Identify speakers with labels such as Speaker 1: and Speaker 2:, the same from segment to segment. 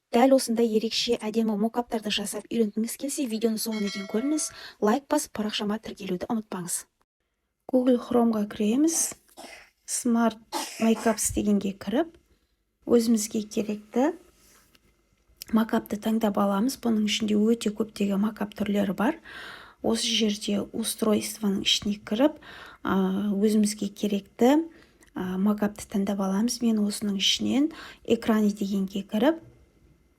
Speaker 1: Дәл осындай ерекше әдемі мокаптарды жасап үйренгіңіз келсе, видеоны соңына дейін көріңіз. Лайк басып, парақшама тіркелуді ұмытпаңыз. Google Chrome'ға кіреміз. Smart Makeups дегенге кіріп, өзімізге керекті макапты таңдап аламыз. Бұның ішінде өте көптеген макап түрлері бар. Осы жерде устройствоның ішіне кіріп, өзімізге керекті макапты таңдап аламыз. Мен осының ішінен экраны дегенге кіріп,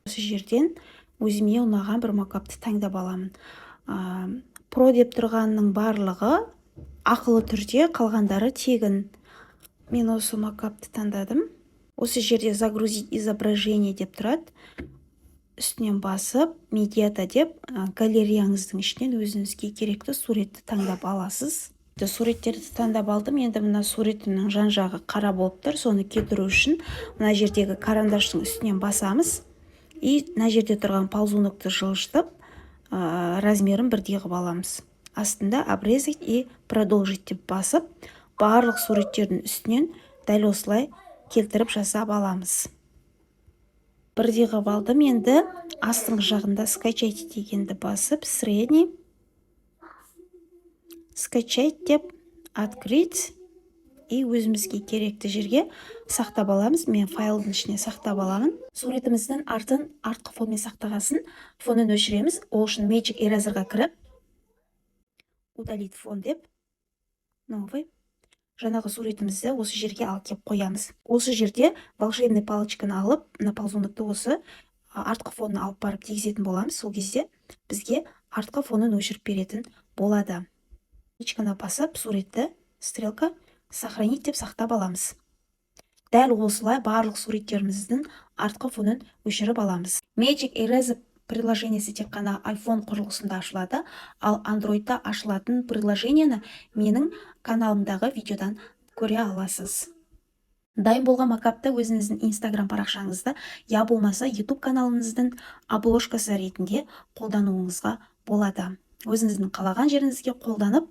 Speaker 1: осы жерден өзіме ұнаған бір макапты таңдап аламын. Про деп тұрғанның барлығы ақылы түрде, қалғандары тегін. Мен осы макапты таңдадым. Осы жерде загрузить изображение деп тұрады. Үстінен басып, медиата деп, галереяңыздың ішінен өзіңізге керекті суретті таңдап аласыз. Суреттерді таңдап алдым. Енді мына суретімнің жан-жағы қара болып тұр. Соны кетіру үшін мына жердегі карандаштың үстінен басамыз. И мына жерде тұрған ползунокты жылжытып, размерін бірдей қылып аламыз. Астында обрезать и продолжить деп басып, барлық суреттердің үстінен дәл осылай келтіріп жасап аламыз. Бірдей қылып алдым. Енді астыңғы жағында скачать дегенді басып, средний, скачать деп, открыть, и өзімізге керекті жерге сақтап аламыз. Мен файлдың ішіне сақтап аламын. Суретіміздің артқы фонмен сақтағасын фонын өшіреміз. Ол үшін Magic Eraser'ға кіріп, удалить фон деп, новый, жаңағы суретімізді осы жерге алып кеп қоямыз. Осы жерде волшебный палочканы алып, мына ползунокты осы артқы фонын алып барып тигізетін боламыз. Сол кезде бізге артқы фонын өшіріп беретін болады. Палочканы басып, суретті, стрелка, сохранить деп сақтап аламыз. Дәл осылай барлық суреттеріміздің артқы фонын өшіріп аламыз. Magic Eraser приложениесі тек қана iPhone құрылғысында ашылады, ал Android'та ашылатын приложениені менің каналымдағы видеодан көре аласыз. Дайын болған макапты өзіңіздің Instagram парақшаңызда, я болмаса YouTube каналыңыздың обложкасы ретінде қолдануыңызға болады. Өзіңіздің қалаған жеріңізге қолданып,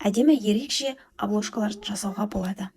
Speaker 1: әдемі ерекше обложкалар жасауға болады.